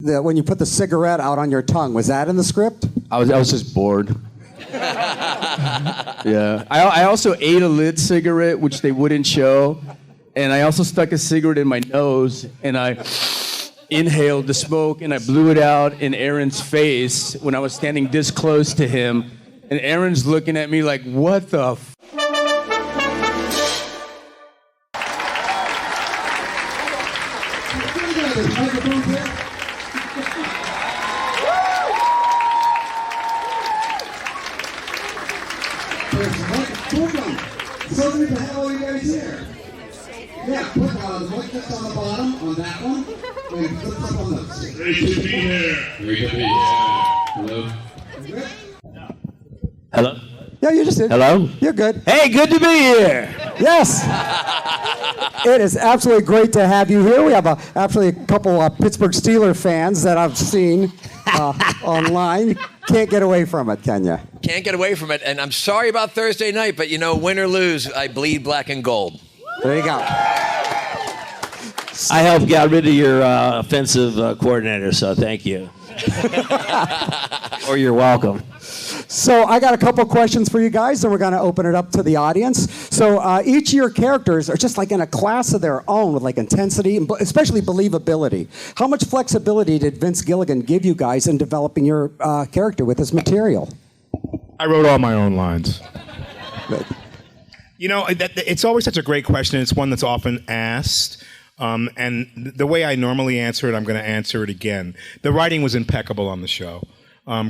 when you put the cigarette out on your tongue, was that in the script? I was just bored. Yeah. I also ate a lit cigarette, which they wouldn't show. And I also stuck a cigarette in my nose, and I inhaled the smoke, and I blew it out in Aaron's face when I was standing this close to him. And Aaron's looking at me like, what the f***? So good to have all you guys here. Yeah, put the mic clips on the bottom on that one, and clips up on this. Great to be here. Great to be here. Hello. Hello? Yeah, you just did. Hello? You're good. Hey, good to be here. Yes. It is absolutely great to have you here. We have actually a couple Pittsburgh Steelers fans that I've seen online. Can't get away from it, can you? Can't get away from it. And I'm sorry about Thursday night, but win or lose, I bleed black and gold. There you go. I helped get rid of your offensive coordinator, so thank you. Or you're welcome. So I got a couple questions for you guys, and we're going to open it up to the audience. So each of your characters are just like in a class of their own with like intensity and especially believability. How much flexibility did Vince Gilligan give you guys in developing your character with his material? I wrote all my own lines. It's always such a great question. It's one that's often asked. And the way I normally answer it, I'm going to answer it again. The writing was impeccable on the show.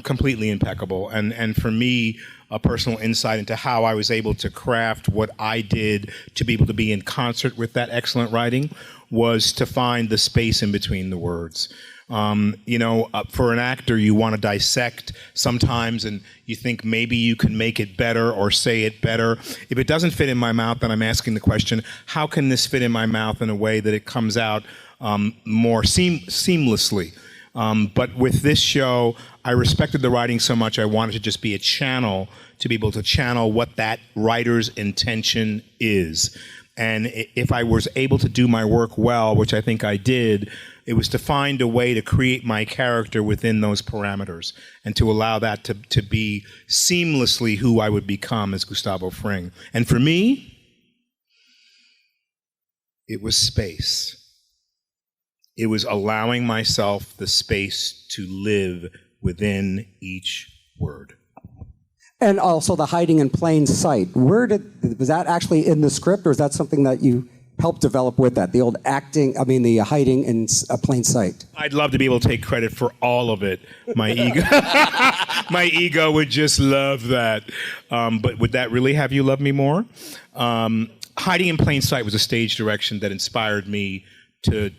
Completely impeccable. And for me, a personal insight into how I was able to craft what I did to be able to be in concert with that excellent writing was to find the space in between the words. For an actor, you want to dissect sometimes and you think maybe you can make it better or say it better. If it doesn't fit in my mouth, then I'm asking the question, how can this fit in my mouth in a way that it comes out more seamlessly? But with this show, I respected the writing so much, I wanted to just be a channel to be able to channel what that writer's intention is. And if I was able to do my work well, which I think I did, it was to find a way to create my character within those parameters and to allow that to be seamlessly who I would become as Gustavo Fring. And for me, it was space. It was allowing myself the space to live within each word. And also the hiding in plain sight. Was that actually in the script, or is that something that you helped develop with that? The the hiding in plain sight. I'd love to be able to take credit for all of it. My ego, my ego would just love that. But would that really have you love me more? Hiding in plain sight was a stage direction that inspired me to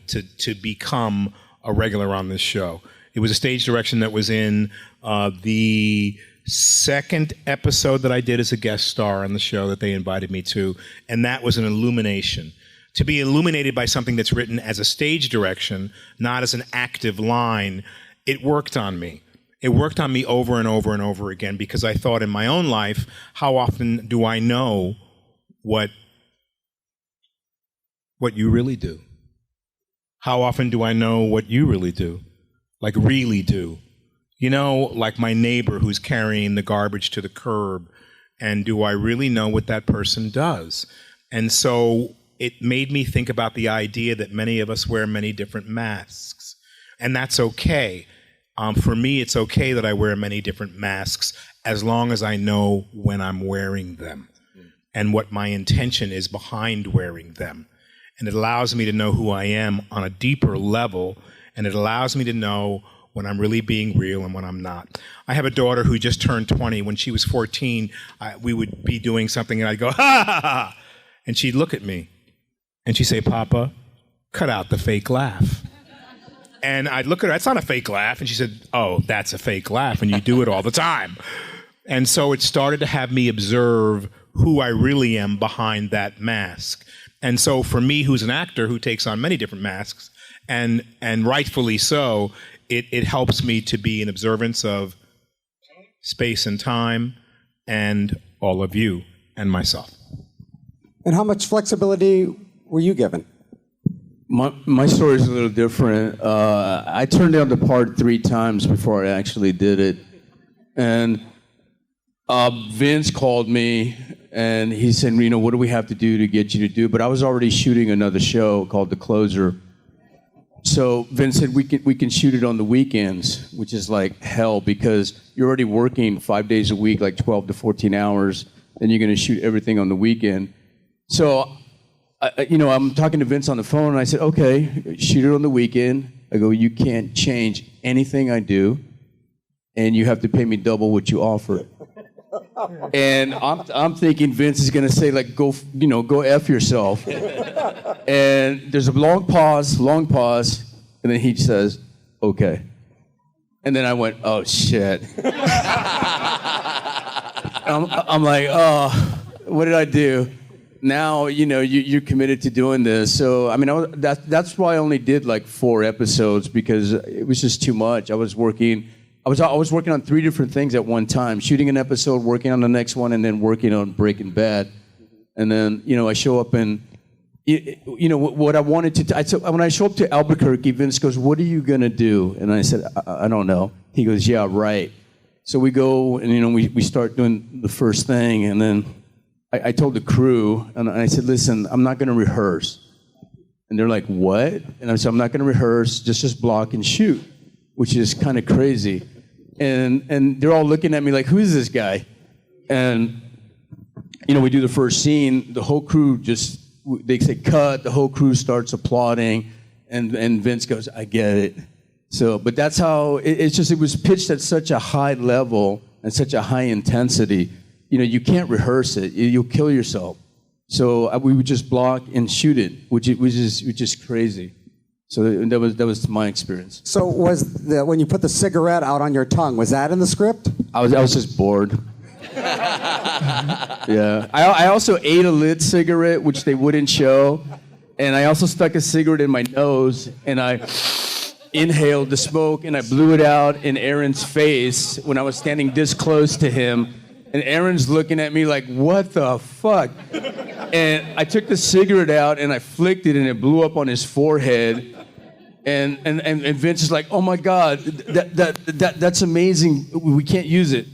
become a regular on this show. It was a stage direction that was in the second episode that I did as a guest star on the show that they invited me to, and that was an illumination. To be illuminated by something that's written as a stage direction, not as an active line, it worked on me. It worked on me over and over and over again because I thought in my own life, how often do I know what you really do? How often do I know what you really do? Like really do? Like my neighbor who's carrying the garbage to the curb, and do I really know what that person does? And so it made me think about the idea that many of us wear many different masks, and that's okay. For me, it's okay that I wear many different masks as long as I know when I'm wearing them and what my intention is behind wearing them. And it allows me to know who I am on a deeper level, and it allows me to know when I'm really being real and when I'm not. I have a daughter who just turned 20. When she was 14, we would be doing something and I'd go, ha, ha, ha. And she'd look at me and she'd say, Papa, cut out the fake laugh. And I'd look at her, that's not a fake laugh. And she said, oh, that's a fake laugh, and you do it all the time. And so it started to have me observe who I really am behind that mask. And so for me, who's an actor who takes on many different masks, and rightfully so, it helps me to be in observance of space and time and all of you and myself. And how much flexibility were you given? My story is a little different. I turned down the part 3 times before I actually did it. And Vince called me and he said, what do we have to do to get you to do? But I was already shooting another show called The Closer. So Vince said, we can shoot it on the weekends, which is like hell because you're already working 5 days a week, like 12 to 14 hours, and you're going to shoot everything on the weekend. So, I'm talking to Vince on the phone, and I said, okay, shoot it on the weekend. I go, you can't change anything I do, and you have to pay me double what you offer. And I'm thinking Vince is going to say, like, go F yourself. And there's a long pause, and then he says, okay. And then I went, oh, shit. I'm like, oh, what did I do? Now, you're committed to doing this. So, that's why I only did like 4 episodes because it was just too much. I was working on 3 different things at one time, shooting an episode, working on the next one, and then working on Breaking Bad. And then, I show up and, what I wanted to, when I show up to Albuquerque, Vince goes, what are you going to do? And I said, I don't know. He goes, yeah, right. So we go and, we start doing the first thing. And then I told the crew, and I said, listen, I'm not going to rehearse. And they're like, what? And I said, I'm not going to rehearse, just block and shoot, which is kind of crazy. And they're all looking at me like, who is this guy? And, we do the first scene, the whole crew they say cut, the whole crew starts applauding, and Vince goes, I get it. So, but that's how, it was pitched at such a high level and such a high intensity. You can't rehearse it. You'll kill yourself. So we would just block and shoot it, which is just crazy. So that was my experience. So when you put the cigarette out on your tongue, was that in the script? I was just bored. Yeah. I also ate a lit cigarette, which they wouldn't show. And I also stuck a cigarette in my nose, and I inhaled the smoke, and I blew it out in Aaron's face when I was standing this close to him. And Aaron's looking at me like, what the fuck? And I took the cigarette out, and I flicked it, and it blew up on his forehead. And Vince is like, oh my God, that's amazing. We can't use it.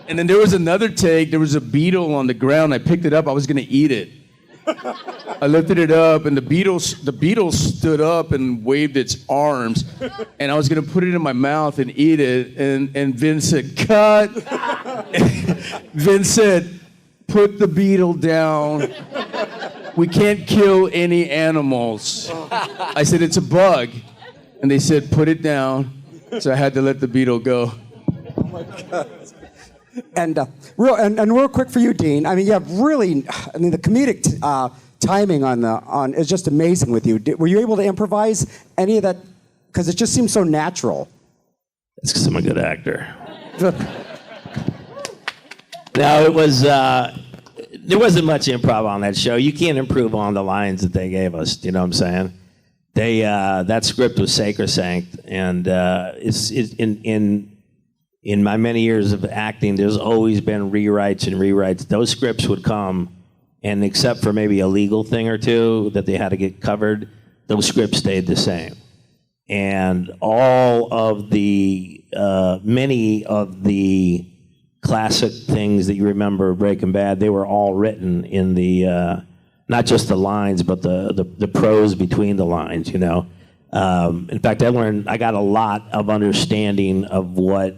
And then there was another take. There was a beetle on the ground. I picked it up. I was going to eat it. I lifted it up, and the beetle stood up and waved its arms. And I was going to put it in my mouth and eat it. And Vince said, cut. Vince said, put the beetle down. We can't kill any animals. I said, it's a bug. And they said, put it down. So I had to let the beetle go. Oh my God. And real quick for you, Dean. You have really, the comedic timing on is just amazing with you. Were you able to improvise any of that? Because it just seems so natural. That's because I'm a good actor. No, it was. There wasn't much improv on that show. You can't improve on the lines that they gave us. You know what I'm saying? That script was sacrosanct, and it's in my many years of acting, there's always been rewrites and rewrites. Those scripts would come, and except for maybe a legal thing or two that they had to get covered, those scripts stayed the same. And all of the, many of the classic things that you remember Breaking Bad, they were all written in the, not just the lines, but the prose between the lines, In fact, I got a lot of understanding of what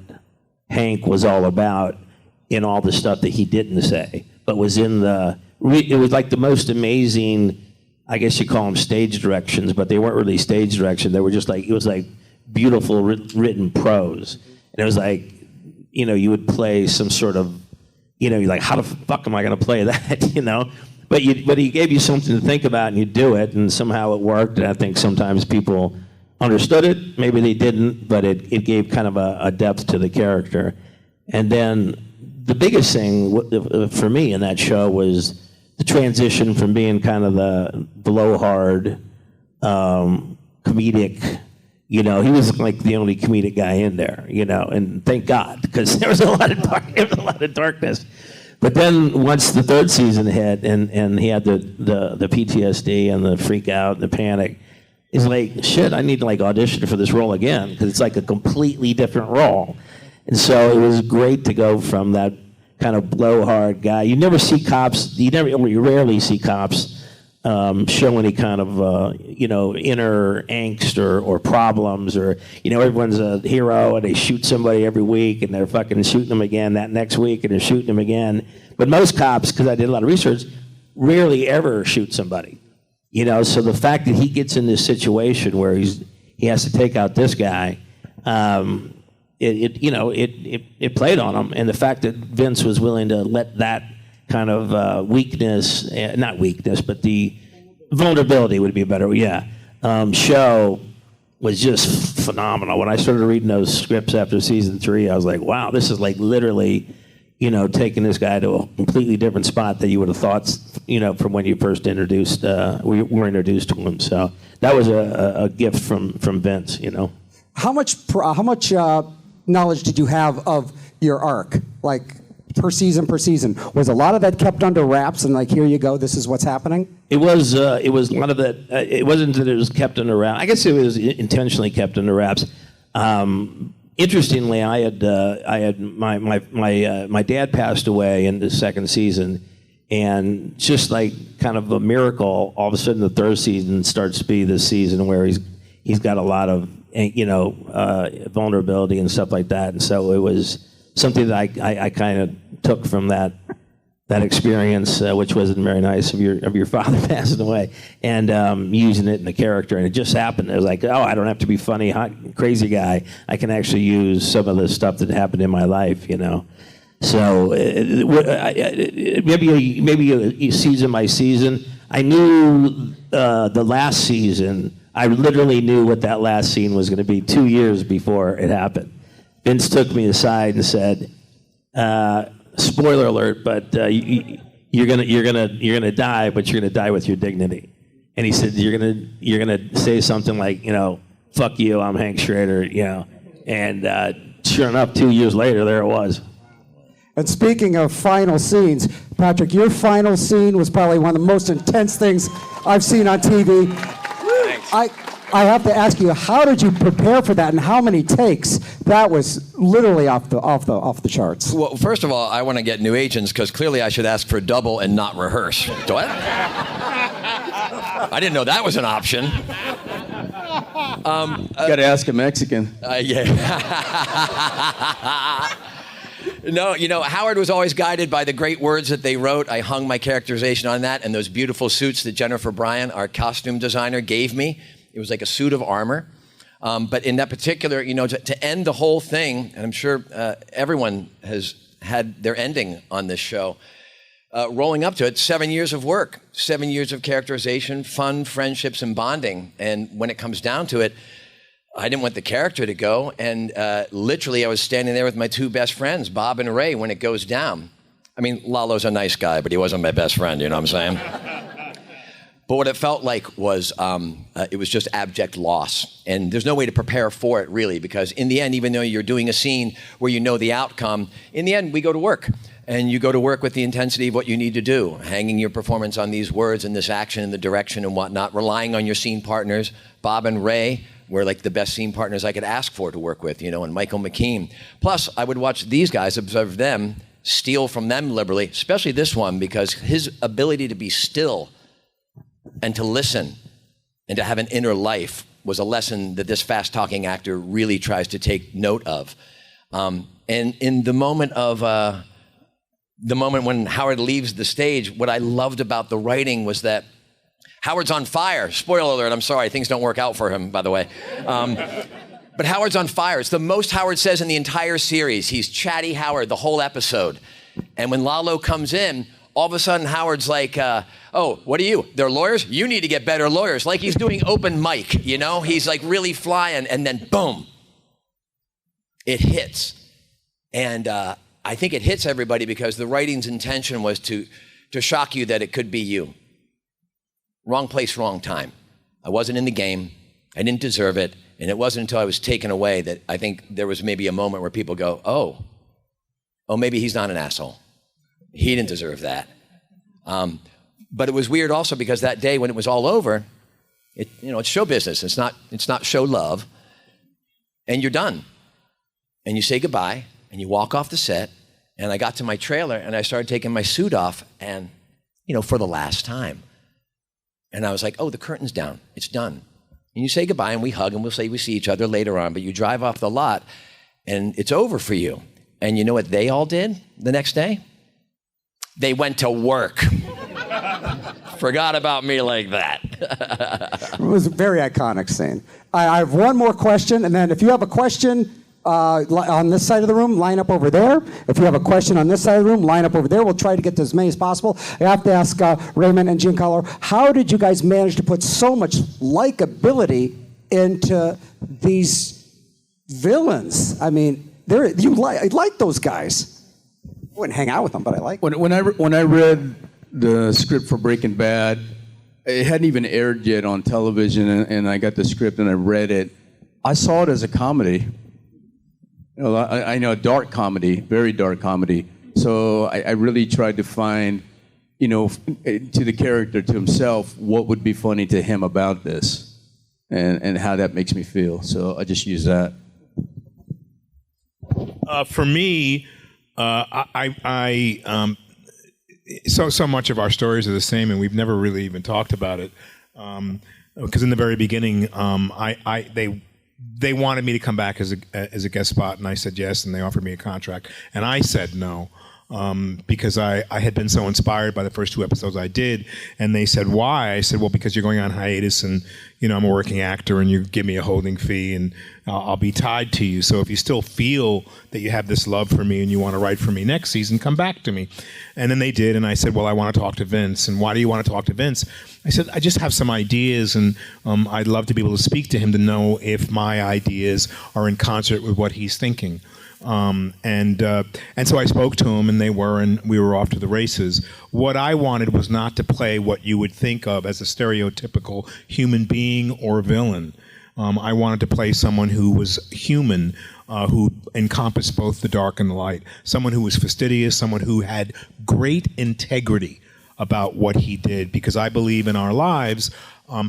Hank was all about in all the stuff that he didn't say, but was in it was like the most amazing, I guess you call them stage directions, but they weren't really stage directions. They were just like, it was like beautiful written prose. And it was like, you would play some sort of, you're like, how the fuck am I going to play that, But he gave you something to think about, and you do it, and somehow it worked. And I think sometimes people understood it, maybe they didn't, but it gave kind of a depth to the character. And then the biggest thing for me in that show was the transition from being kind of the blowhard, comedic, he was like the only comedic guy in there, and thank God, because there was a lot of darkness. But then once the third season hit, and he had the PTSD and the freak out, the panic, he's like, shit, I need to like audition for this role again because it's like a completely different role. And so it was great to go from that kind of blowhard guy. You never see cops. You rarely see cops show any kind of inner angst or problems, or everyone's a hero and they shoot somebody every week and they're fucking shooting them again that next week and they're shooting them again. But most cops, because I did a lot of research, rarely ever shoot somebody. So the fact that he gets in this situation where he has to take out this guy, it played on him, and the fact that Vince was willing to let that kind of weakness, not weakness, but the vulnerability would be a better, show was just phenomenal. When I started reading those scripts after season 3, I was like, wow, this is like literally, taking this guy to a completely different spot that you would have thought, from when you first were introduced to him. So that was a gift from Vince, How much knowledge did you have of your arc, like per season? Was a lot of that kept under wraps and like, here you go, this is what's happening? It was a lot of that. It wasn't that it was kept under wraps. I guess it was intentionally kept under wraps. Interestingly, I had my dad passed away in the second season, and just like kind of a miracle, all of a sudden the third season starts to be this season where he's got a lot of vulnerability and stuff like that, and so it was something that I kind of took from that experience, which wasn't very nice of your father passing away, and using it in the character, and it just happened. It was like, oh, I don't have to be funny, hot, crazy guy. I can actually use some of the stuff that happened in my life, So maybe season by season. I knew the last season. I literally knew what that last scene was going to be 2 years before it happened. Vince took me aside and said, "Spoiler alert, but you're gonna die, but you're gonna die with your dignity." And he said, "You're gonna say something like, fuck you, I'm Hank Schrader, And sure enough, 2 years later, there it was. And speaking of final scenes, Patrick, your final scene was probably one of the most intense things I've seen on TV. I have to ask you, how did you prepare for that, and how many takes? That was literally off the charts. Well, first of all, I want to get new agents because clearly I should ask for double and not rehearse. What? I didn't know that was an option. Got to ask a Mexican. Yeah. No, Howard was always guided by the great words that they wrote. I hung my characterization on that, and those beautiful suits that Jennifer Bryan, our costume designer, gave me. It was like a suit of armor. But in that particular, to end the whole thing, and I'm sure everyone has had their ending on this show, rolling up to it, 7 years of work, 7 years of characterization, fun, friendships, and bonding. And when it comes down to it, I didn't want the character to go. And literally, I was standing there with my two best friends, Bob and Ray, when it goes down. I mean, Lalo's a nice guy, but he wasn't my best friend, you know what I'm saying? But what it felt like was it was just abject loss. And there's no way to prepare for it, really, because in the end, even though you're doing a scene where you know the outcome, in the end, we go to work. And you go to work with the intensity of what you need to do, hanging your performance on these words and this action and the direction and whatnot, relying on your scene partners. Bob and Ray were like the best scene partners I could ask for to work with, and Michael McKean. Plus, I would watch these guys, observe them, steal from them liberally, especially this one, because his ability to be still and to listen and to have an inner life was a lesson that this fast-talking actor really tries to take note of. And in the moment when Howard leaves the stage, what I loved about the writing was that Howard's on fire. Spoiler alert, I'm sorry, things don't work out for him, by the way. But Howard's on fire. It's the most Howard says in the entire series. He's chatty Howard the whole episode. And when Lalo comes in, all of a sudden Howard's like, oh, what are you? They're lawyers? You need to get better lawyers. Like he's doing open mic, He's like really flying, and then boom, it hits. And I think it hits everybody because the writing's intention was to shock you that it could be you. Wrong place, wrong time. I wasn't in the game. I didn't deserve it. And it wasn't until I was taken away that I think there was maybe a moment where people go, oh, maybe he's not an asshole. He didn't deserve that. But it was weird also because that day when it was all over, it's show business. It's not show love. And you're done. And you say goodbye, and you walk off the set, and I got to my trailer, and I started taking my suit off, and, for the last time. And I was like, oh, the curtain's down. It's done. And you say goodbye, and we hug, and we'll say we see each other later on, but you drive off the lot, and it's over for you. And you know what they all did the next day? They went to work. Forgot about me like that. It was a very iconic scene. I have one more question, and then if you have a question on this side of the room, line up over there. If you have a question on this side of the room, line up over there. We'll try to get to as many as possible. I have to ask Raymond and Giancarlo, how did you guys manage to put so much likability into these villains? I mean, I like those guys. I wouldn't hang out with them, but I like them. When I read the script for Breaking Bad, it hadn't even aired yet on television, and I got the script and I read it. I saw it as a comedy. I know a dark comedy, very dark comedy. So I really tried to find, to the character, to himself, what would be funny to him about this, and how that makes me feel. So I just use that. For me, so much of our stories are the same, and we've never really even talked about it. Because in the very beginning, they wanted me to come back as a guest spot, and I said yes, and they offered me a contract, and I said no. Because I had been so inspired by the first 2 episodes I did, and they said, why? I said, well, because you're going on hiatus, and I'm a working actor, and you give me a holding fee, and I'll be tied to you. So if you still feel that you have this love for me and you want to write for me next season, come back to me. And then they did, and I said, well, I want to talk to Vince. And why do you want to talk to Vince? I said, I just have some ideas, and I'd love to be able to speak to him to know if my ideas are in concert with what he's thinking. And so I spoke to him, and we were off to the races. What I wanted was not to play what you would think of as a stereotypical human being or villain. I wanted to play someone who was human, who encompassed both the dark and the light. Someone who was fastidious, someone who had great integrity about what he did. Because I believe in our lives,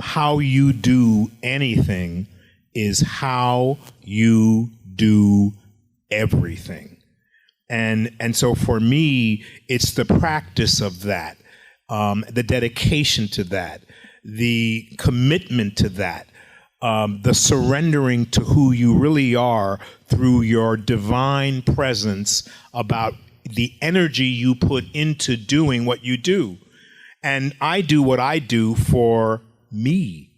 how you do anything is how you do everything. And so for me, it's the practice of that, the dedication to that, the commitment to that, the surrendering to who you really are through your divine presence about the energy you put into doing what you do. And I do what I do for me,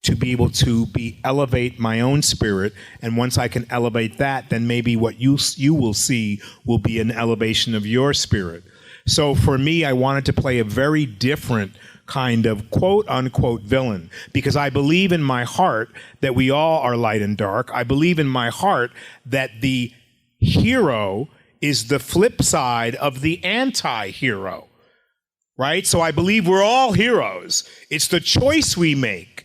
to be able to elevate my own spirit. And once I can elevate that, then maybe what you will see will be an elevation of your spirit. So for me, I wanted to play a very different kind of quote-unquote villain, because I believe in my heart that we all are light and dark. I believe in my heart that the hero is the flip side of the anti-hero, right? So I believe we're all heroes. It's the choice we make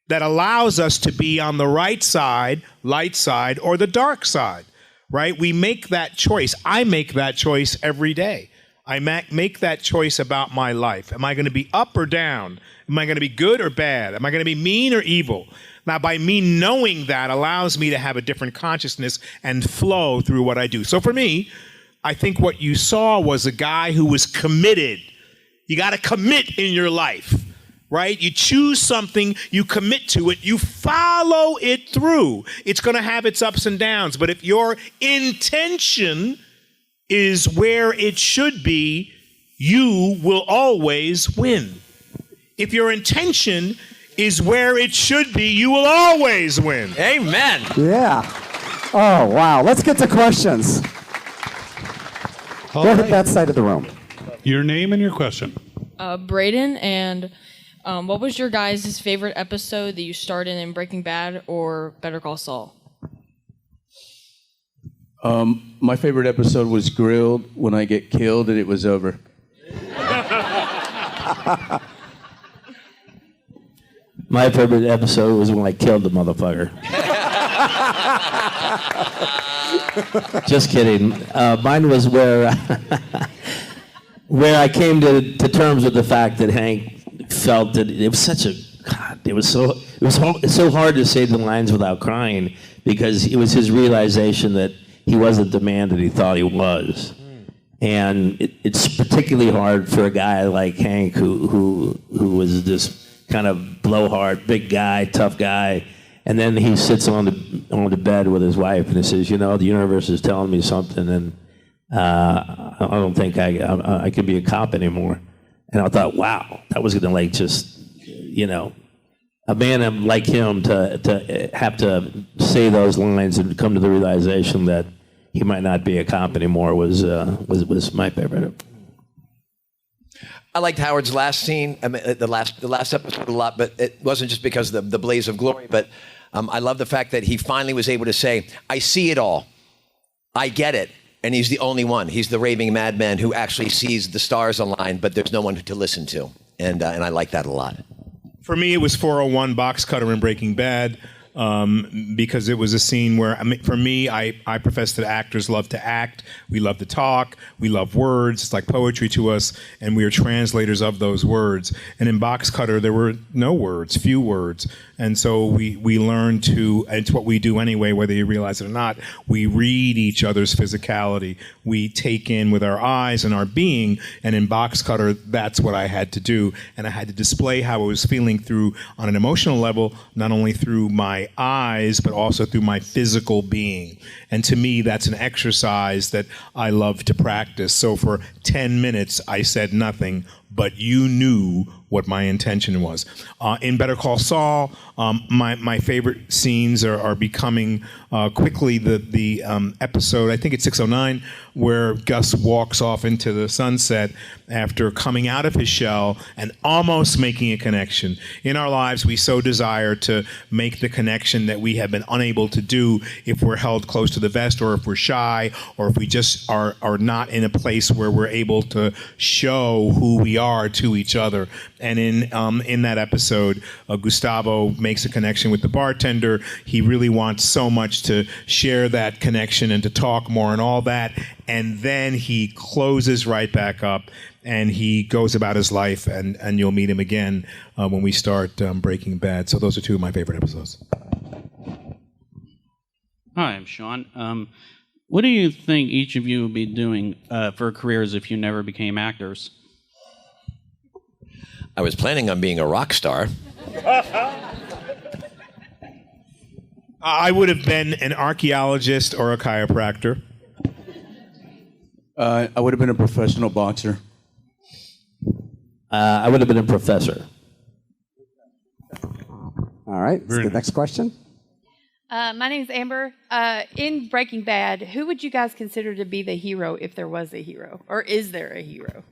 that allows us to be on the right side, light side, or the dark side, right? We make that choice. I make that choice every day. I make that choice about my life. Am I going to be up or down? Am I going to be good or bad? Am I going to be mean or evil? Now, by me knowing that allows me to have a different consciousness and flow through what I do. So for me, I think what you saw was a guy who was committed. You got to commit in your life, right? You choose something, you commit to it, you follow it through. It's going to have its ups and downs. But if your intention is where it should be, you will always win. If your intention is where it should be, you will always win. Amen. Yeah. Oh, wow. Let's get to questions. Go hit that side of the room. Your name and your question. Braden, and what was your guys' favorite episode that you starred in Breaking Bad or Better Call Saul? My favorite episode was Grilled, when I get killed and it was over. My favorite episode was when I killed the motherfucker. Just kidding. Mine was where where I came to terms with the fact that Hank felt that it was such a God. It was so hard to say the lines without crying, because it was his realization that he wasn't the man that he thought he was. And it's particularly hard for a guy like Hank, who was this kind of blowhard, big guy, tough guy, and then he sits on the bed with his wife and he says, you know, the universe is telling me something, and I don't think I can be a cop anymore. And I thought, wow, that was gonna like just, you know, a man like him to have to say those lines and come to the realization that he might not be a cop anymore was my favorite. I liked Howard's last scene, I mean, the last episode a lot, but it wasn't just because of the blaze of glory, but I love the fact that he finally was able to say, I see it all, I get it, and he's the only one. He's the raving madman who actually sees the stars align, but there's no one to listen to, and I like that a lot. For me, it was 401 Box Cutter in Breaking Bad, because it was a scene where, I mean, for me, I profess that actors love to act, we love to talk, we love words, it's like poetry to us, and we are translators of those words. And in Box Cutter, there were no words, few words. And so we learn to, and it's what we do anyway, whether you realize it or not, we read each other's physicality. We take in with our eyes and our being, and in Box Cutter, that's what I had to do. And I had to display how I was feeling through, on an emotional level, not only through my eyes, but also through my physical being. And to me, that's an exercise that I love to practice. So for 10 minutes, I said nothing, but you knew what my intention was. In Better Call Saul, my favorite scenes are becoming quickly the episode, I think it's 609, where Gus walks off into the sunset after coming out of his shell and almost making a connection. In our lives, we so desire to make the connection that we have been unable to do if we're held close to the vest, or if we're shy, or if we just are not in a place where we're able to show who we are to each other. And in that episode, Gustavo makes a connection with the bartender. He really wants so much to share that connection and to talk more and all that. And then he closes right back up and he goes about his life, and you'll meet him again when we start Breaking Bad. So those are two of my favorite episodes. Hi, I'm Sean. What do you think each of you would be doing for careers if you never became actors? I was planning on being a rock star. I would have been an archaeologist or a chiropractor. I would have been a professional boxer. I would have been a professor. All right, the next question. My name is Amber. In Breaking Bad, who would you guys consider to be the hero if there was a hero? Or is there a hero?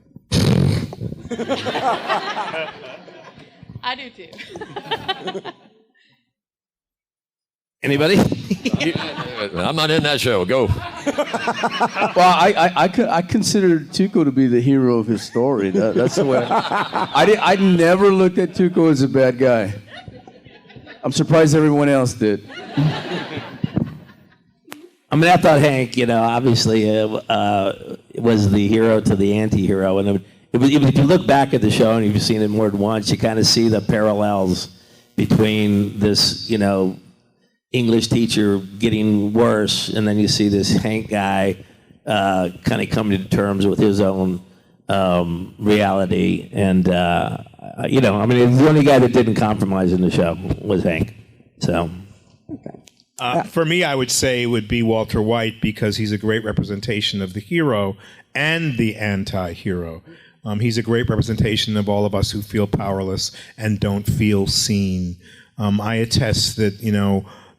I do too. Anybody? I'm not in that show. Go. Well, I consider Tuco to be the hero of his story. That's the way. I never looked at Tuco as a bad guy. I'm surprised everyone else did. I mean, I thought Hank, obviously was the hero to the anti-hero. And if you look back at the show and you've seen it more than once, you kind of see the parallels between this, English teacher getting worse, and then you see this Hank guy kind of coming to terms with his own reality. And, the only guy that didn't compromise in the show was Hank. So. For me, I would say it would be Walter White, because he's a great representation of the hero and the anti-hero. He's a great representation of all of us who feel powerless and don't feel seen. I attest that,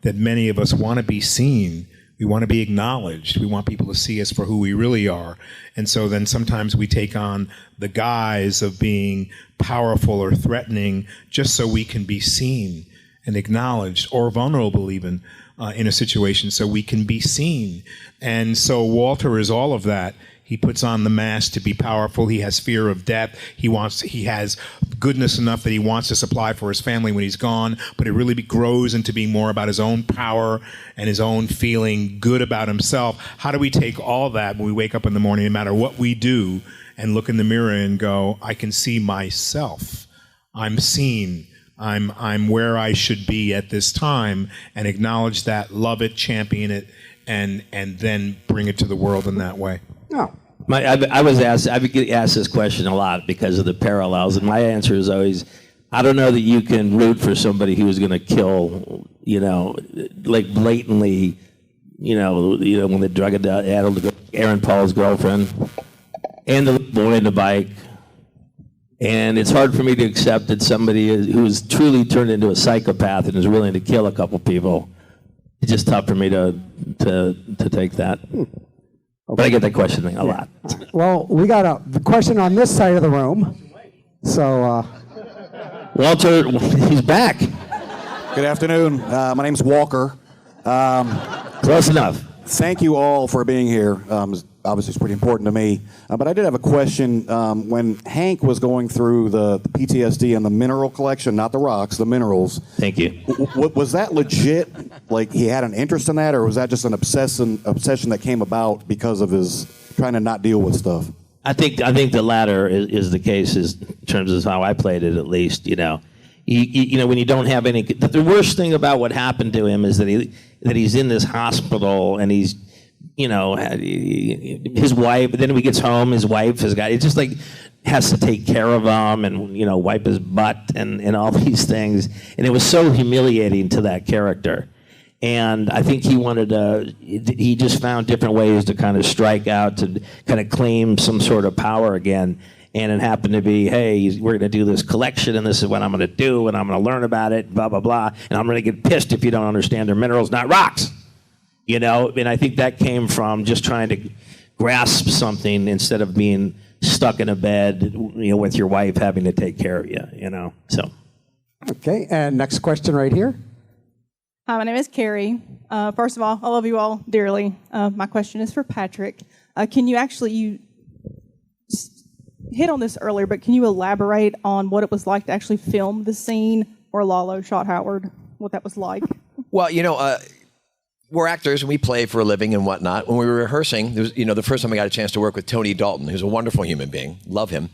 that many of us want to be seen. We want to be acknowledged. We want people to see us for who we really are. And so then sometimes we take on the guise of being powerful or threatening just so we can be seen and acknowledged, or vulnerable even, in a situation so we can be seen. And so Walter is all of that. He puts on the mask to be powerful. He has fear of death. He has goodness enough that he wants to supply for his family when he's gone, but it really grows into being more about his own power and his own feeling good about himself. How do we take all that when we wake up in the morning, no matter what we do, and look in the mirror and go, I can see myself. I'm seen. I'm where I should be at this time, and acknowledge that, love it, champion it, and then bring it to the world in that way. Oh. I get asked this question a lot because of the parallels, and my answer is always, I don't know that you can root for somebody who's going to kill, like blatantly, when they drug addled Aaron Paul's girlfriend and the boy in the bike. And it's hard for me to accept that somebody who's truly turned into a psychopath and is willing to kill a couple people. It's just tough for me to take that. But I get that question a lot. Well, we got a question on this side of the room. So, Walter, he's back. Good afternoon. My name's Walker. Close enough. Thank you all for being here. Obviously, it's pretty important to me. But I did have a question. When Hank was going through the PTSD and the mineral collection, not the rocks, the minerals. Thank you. Was that legit? Like he had an interest in that, or was that just an obsession that came about because of his trying to not deal with stuff? I think the latter is the case, in terms of how I played it, at least. When you don't have any. The worst thing about what happened to him is that he's in this hospital and he's. His wife, then when he gets home, his wife it just like has to take care of him and, wipe his butt and all these things. And it was so humiliating to that character. And I think he just found different ways to kind of strike out, to kind of claim some sort of power again. And it happened to be, hey, we're going to do this collection, and this is what I'm going to do, and I'm going to learn about it, blah, blah, blah. And I'm going to get pissed if you don't understand they're minerals, not rocks. And I think that came from just trying to grasp something instead of being stuck in a bed, with your wife having to take care of you, so. Okay, and next question right here. Hi, my name is Carrie. First of all, I love you all dearly. My question is for Patrick. Can you hit on this earlier, but can you elaborate on what it was like to actually film the scene where Lalo shot Howard, what that was like? Well, we're actors and we play for a living and whatnot. When we were rehearsing, there was, the first time I got a chance to work with Tony Dalton, who's a wonderful human being, love him.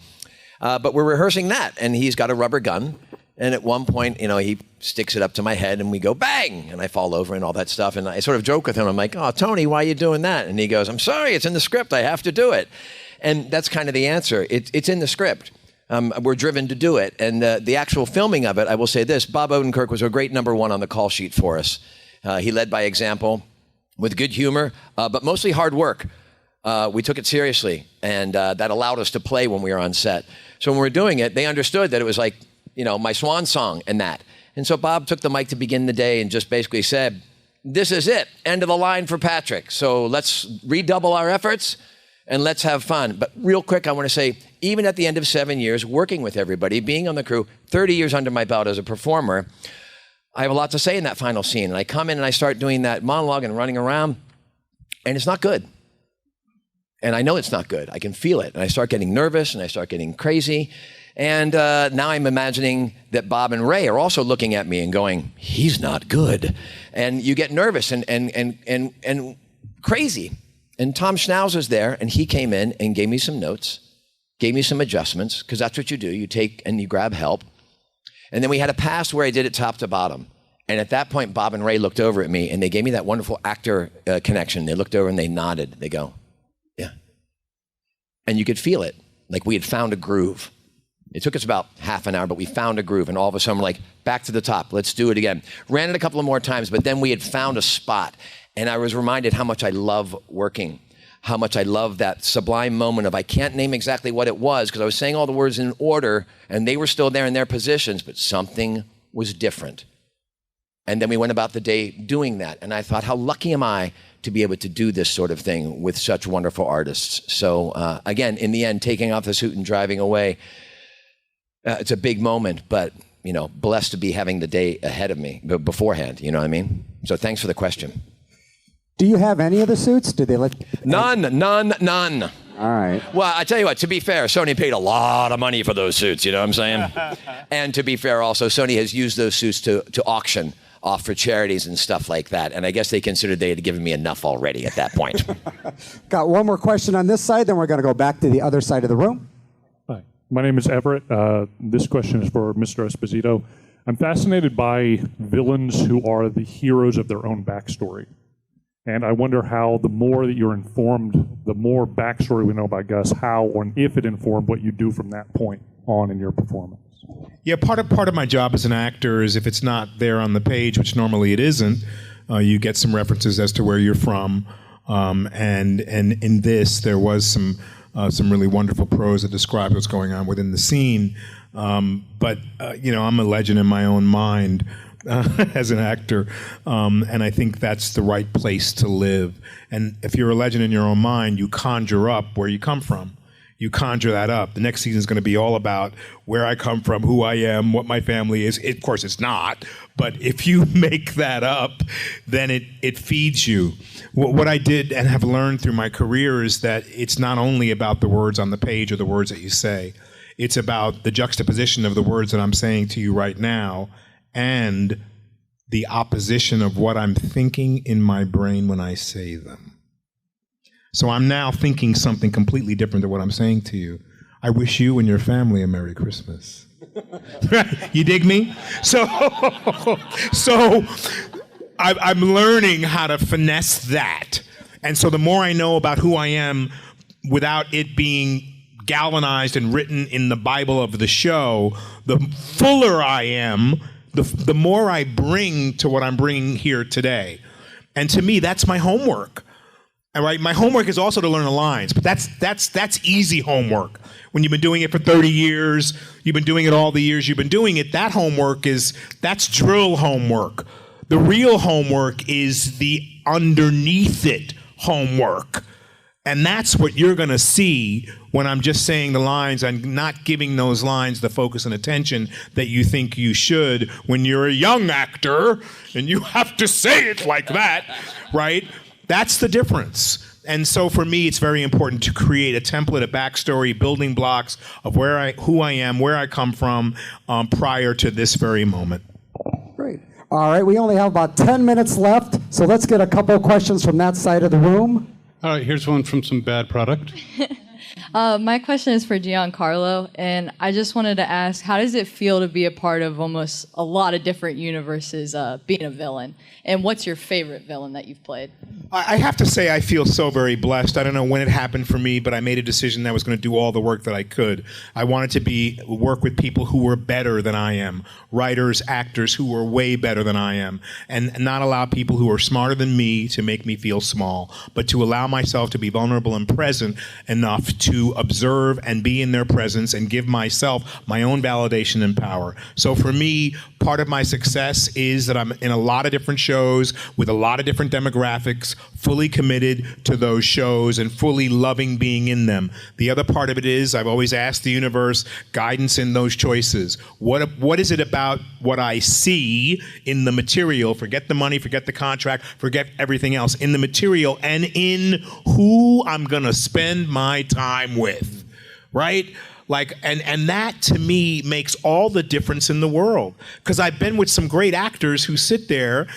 But we're rehearsing that, and he's got a rubber gun. And at one point, he sticks it up to my head, and we go bang, and I fall over and all that stuff. And I sort of joke with him. I'm like, "Oh, Tony, why are you doing that?" And he goes, "I'm sorry, it's in the script. I have to do it." And that's kind of the answer. It's in the script. We're driven to do it. And the actual filming of it, I will say this: Bob Odenkirk was a great number one on the call sheet for us. He led by example with good humor, but mostly hard work. We took it seriously, and that allowed us to play when we were on set. So when we were doing it, they understood that it was like, my swan song and that. And so Bob took the mic to begin the day and just basically said, "This is it, end of the line for Patrick. So let's redouble our efforts and let's have fun." But real quick, I want to say, even at the end of 7 years, working with everybody, being on the crew, 30 years under my belt as a performer, I have a lot to say in that final scene. And I come in and I start doing that monologue and running around, and it's not good. And I know it's not good. I can feel it. And I start getting nervous and I start getting crazy. And now I'm imagining that Bob and Ray are also looking at me and going, "He's not good." And you get nervous and crazy. And Tom Schnauzer's there, and he came in and gave me some notes, gave me some adjustments, because that's what you do. You take and you grab help. And then we had a pass where I did it top to bottom. And at that point, Bob and Ray looked over at me, and they gave me that wonderful actor connection. They looked over and they nodded. They go, "Yeah." And you could feel it, like we had found a groove. It took us about half an hour, but we found a groove. And all of a sudden, we're like, back to the top. Let's do it again. Ran it a couple of more times, but then we had found a spot. And I was reminded how much I love working, how much I love that sublime moment of, I can't name exactly what it was, because I was saying all the words in order, and they were still there in their positions, but something was different. And then we went about the day doing that. And I thought, how lucky am I to be able to do this sort of thing with such wonderful artists. So again, in the end, taking off the suit and driving away, it's a big moment, but blessed to be having the day ahead of me beforehand. You know what I mean? So thanks for the question. Do you have any of the suits? Did they let? None. All right. Well, I tell you what, to be fair, Sony paid a lot of money for those suits, you know what I'm saying? And to be fair also, Sony has used those suits to auction off for charities and stuff like that. And I guess they considered they had given me enough already at that point. Got one more question on this side, then we're going to go back to the other side of the room. Hi, my name is Everett. This question is for Mr. Esposito. I'm fascinated by villains who are the heroes of their own backstory. And I wonder how the more that you're informed, the more backstory we know about Gus, how or if it informed what you do from that point on in your performance. Yeah, part of my job as an actor is if it's not there on the page, which normally it isn't, you get some references as to where you're from. And in this, there was some really wonderful prose that describes what's going on within the scene. But I'm a legend in my own mind as an actor, and I think that's the right place to live. And if you're a legend in your own mind, you conjure up where you come from. You conjure that up. The next season is going to be all about where I come from, who I am, what my family is. Of course, it's not. But if you make that up, then it feeds you. What I did and have learned through my career is that it's not only about the words on the page or the words that you say. It's about the juxtaposition of the words that I'm saying to you right now and the opposition of what I'm thinking in my brain when I say them. So I'm now thinking something completely different than what I'm saying to you. I wish you and your family a Merry Christmas. You dig me? So I'm learning how to finesse that. And so the more I know about who I am without it being galvanized and written in the Bible of the show, the fuller I am, the more I bring to what I'm bringing here today. And to me, that's my homework. All right, my homework is also to learn the lines, but that's easy homework. When you've been doing it for 30 years, you've been doing it all the years you've been doing it, that homework that's drill homework. The real homework is the underneath it homework. And that's what you're going to see when I'm just saying the lines and not giving those lines the focus and attention that you think you should when you're a young actor and you have to say it like that, right? That's the difference. And so for me, it's very important to create a template, a backstory, building blocks of who I am, where I come from prior to this very moment. Great. All right, we only have about 10 minutes left, so let's get a couple of questions from that side of the room. All right, here's one from some bad product. My question is for Giancarlo, and I just wanted to ask, how does it feel to be a part of almost a lot of different universes, being a villain? And what's your favorite villain that you've played? I have to say I feel so very blessed. I don't know when it happened for me, but I made a decision that I was going to do all the work that I could. I wanted to work with people who were better than I am, writers, actors who were way better than I am, and not allow people who are smarter than me to make me feel small, but to allow myself to be vulnerable and present enough to observe and be in their presence and give myself my own validation and power. So for me, part of my success is that I'm in a lot of different shows with a lot of different demographics, fully committed to those shows and fully loving being in them. The other part of it is I've always asked the universe guidance in those choices. What is it about what I see in the material, forget the money, forget the contract, forget everything else, in the material and in who I'm gonna spend my time with, right? And that to me makes all the difference in the world. Because I've been with some great actors who sit there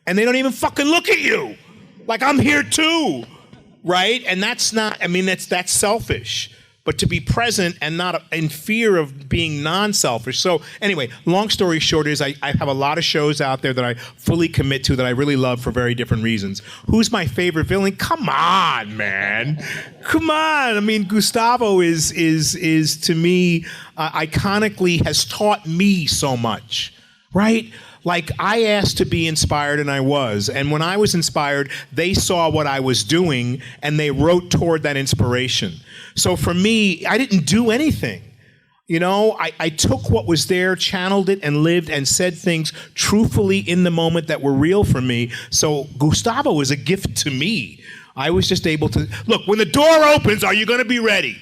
and they don't even fucking look at you. Like, I'm here too, right? And that's not, that's selfish. But to be present and not in fear of being non-selfish. So anyway, long story short is I have a lot of shows out there that I fully commit to that I really love for very different reasons. Who's my favorite villain? Come on, man. Come on. Gustavo is to me, iconically has taught me so much, right? Like, I asked to be inspired and I was. And when I was inspired, they saw what I was doing and they wrote toward that inspiration. So for me, I didn't do anything. I took what was there, channeled it, and lived and said things truthfully in the moment that were real for me. So Gustavo is a gift to me. I was just able to, look, when the door opens, are you going to be ready?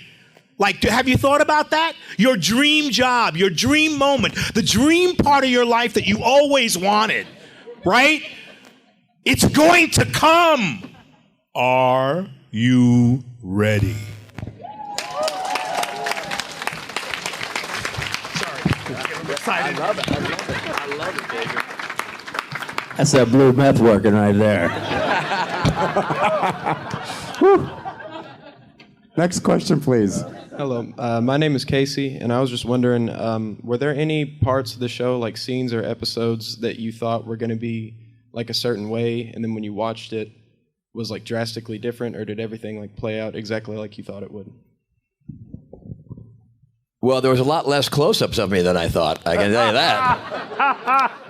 Like, have you thought about that? Your dream job, your dream moment, the dream part of your life that you always wanted, right? It's going to come. Are you ready? I love it. I love it, baby. That's that blue meth working right there. Next question, please. Hello, my name is Casey, and I was just wondering, were there any parts of the show, like scenes or episodes, that you thought were going to be like a certain way, and then when you watched it, was like drastically different, or did everything like play out exactly like you thought it would? Well, there was a lot less close-ups of me than I thought. I can tell you that.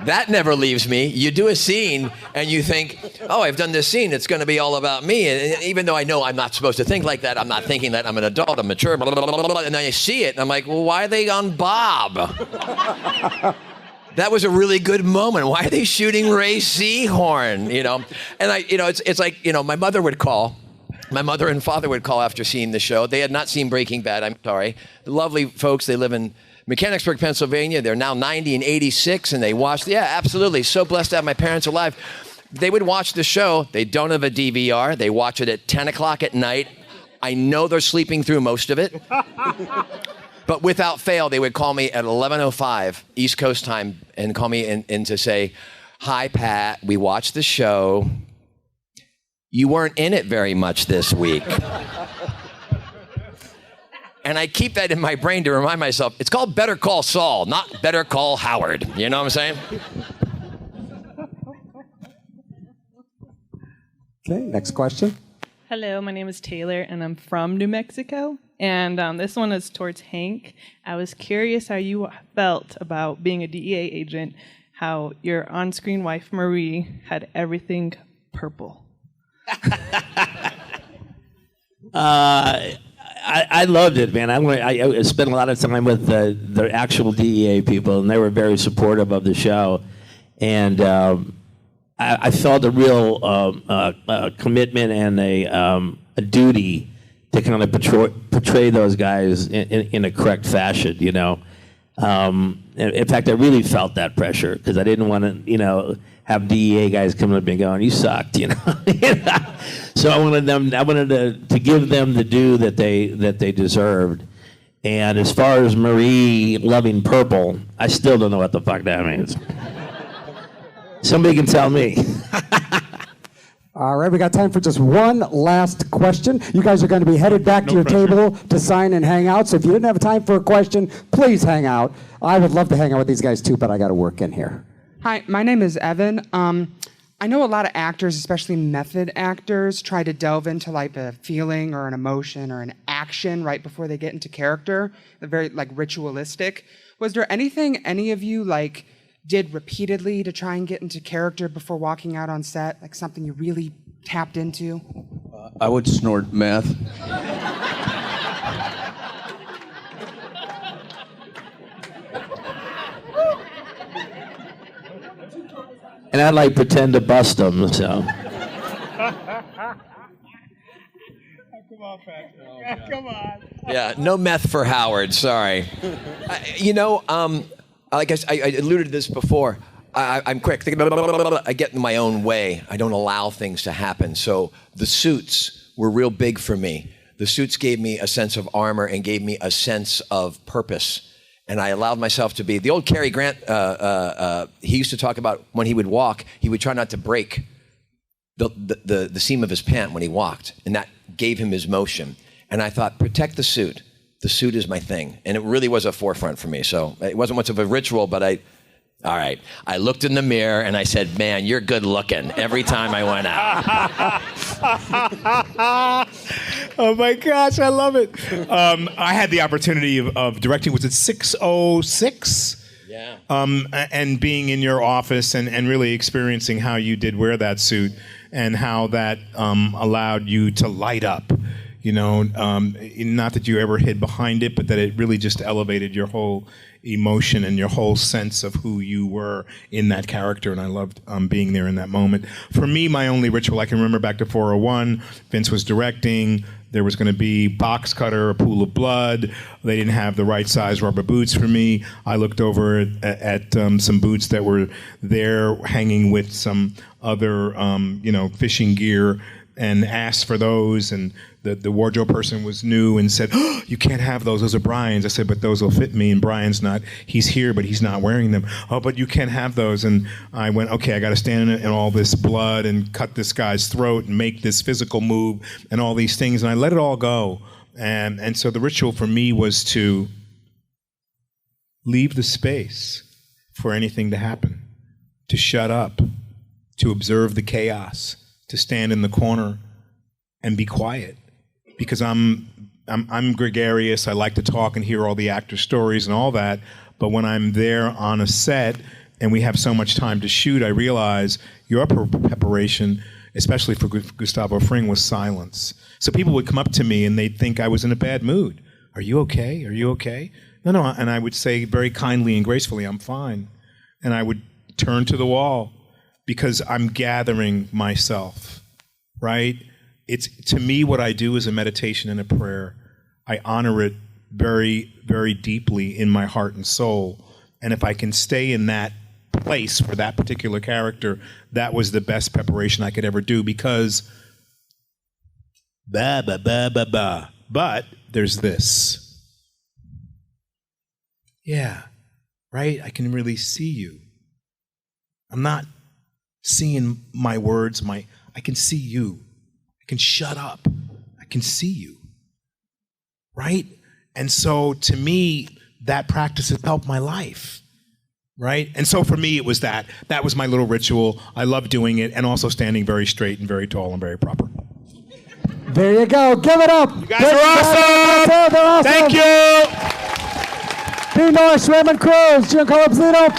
That never leaves me. You do a scene and you think, oh, I've done this scene. It's going to be all about me. And even though I know I'm not supposed to think like that, I'm not thinking that. I'm an adult. I'm mature. Blah, blah, blah, blah, and then I see it and I'm like, well, why are they on Bob? That was a really good moment. Why are they shooting Ray Seahorn? You know, and it's like, my mother would call. My mother and father would call after seeing the show. They had not seen Breaking Bad, I'm sorry. The lovely folks, they live in Mechanicsburg, Pennsylvania. They're now 90 and 86, and they watched, yeah, absolutely. So blessed to have my parents alive. They would watch the show. They don't have a DVR. They watch it at 10 o'clock at night. I know they're sleeping through most of it. But without fail, they would call me at 11:05 East Coast time and call me in to say, hi, Pat, we watched the show. You weren't in it very much this week. And I keep that in my brain to remind myself, it's called Better Call Saul, not Better Call Howard. You know what I'm saying? Okay, next question. Hello, my name is Taylor, and I'm from New Mexico. And this one is towards Hank. I was curious how you felt about being a DEA agent, how your on-screen wife, Marie, had everything purple. I loved it, man. I spent a lot of time with the actual DEA people, and they were very supportive of the show. And I felt a real commitment and a duty to kind of portray those guys in a correct fashion, you know. In fact, I really felt that pressure because I didn't want to, have DEA guys coming up and going, "You sucked," So I wanted to give them the due that they deserved. And as far as Marie loving purple, I still don't know what the fuck that means. Somebody can tell me. All right, we got time for just one last question. You guys are going to be headed back to your table to sign and hang out. So if you didn't have time for a question, please hang out. I would love to hang out with these guys too, but I got to work in here. Hi, my name is Evan. I know a lot of actors, especially method actors, try to delve into like a feeling or an emotion or an action right before they get into character. They're very like ritualistic. Was there anything any of you like did repeatedly to try and get into character before walking out on set? Like something you really tapped into? I would snort meth. And I'd like pretend to bust them, so. Come on, Pat. Come on. Yeah, no meth for Howard, sorry. Like I alluded to this before. I'm quick. I get in my own way. I don't allow things to happen. So the suits were real big for me. The suits gave me a sense of armor and gave me a sense of purpose. And I allowed myself to be. The old Cary Grant, he used to talk about when he would walk, he would try not to break the seam of his pant when he walked. And that gave him his motion. And I thought, protect the suit. The suit is my thing. And it really was a forefront for me. So it wasn't much of a ritual, but all right. I looked in the mirror and I said, man, you're good looking every time I went out. Oh my gosh, I love it. I had the opportunity of directing, was it 606? Yeah. And being in your office and really experiencing how you did wear that suit and how that allowed you to light up. Not that you ever hid behind it, but that it really just elevated your whole emotion and your whole sense of who you were in that character, and I loved being there in that moment. For me, my only ritual, I can remember back to 401, Vince was directing, there was going to be box cutter, a pool of blood, they didn't have the right size rubber boots for me. I looked over at some boots that were there hanging with some other fishing gear, and asked for those, and the wardrobe person was new and said, oh, you can't have those are Brian's. I said, but those will fit me, and Brian's not, he's here, but he's not wearing them. Oh, but you can't have those. And I went, okay, I got to stand in all this blood and cut this guy's throat and make this physical move and all these things, and I let it all go. And so the ritual for me was to leave the space for anything to happen, to shut up, to observe the chaos, to stand in the corner and be quiet, because I'm gregarious. I like to talk and hear all the actors' stories and all that. But when I'm there on a set and we have so much time to shoot, I realize your preparation, especially for Gustavo Fring, was silence. So people would come up to me and they'd think I was in a bad mood. Are you okay? Are you okay? No. And I would say very kindly and gracefully, I'm fine. And I would turn to the wall, because I'm gathering myself, right? It's, to me, what I do is a meditation and a prayer. I honor it very, very deeply in my heart and soul. And if I can stay in that place for that particular character, that was the best preparation I could ever do, because but there's this. Yeah, right? I can really see you. I'm not seeing my words, I can see you. I can shut up. I can see you. Right? And so to me, that practice has helped my life. Right? And so for me, it was that. That was my little ritual. I love doing it, and also standing very straight and very tall and very proper. There you go. Give it up. You guys are awesome. They're awesome. Thank you. Team North Swim and Cruise, Giancarlo Esposito,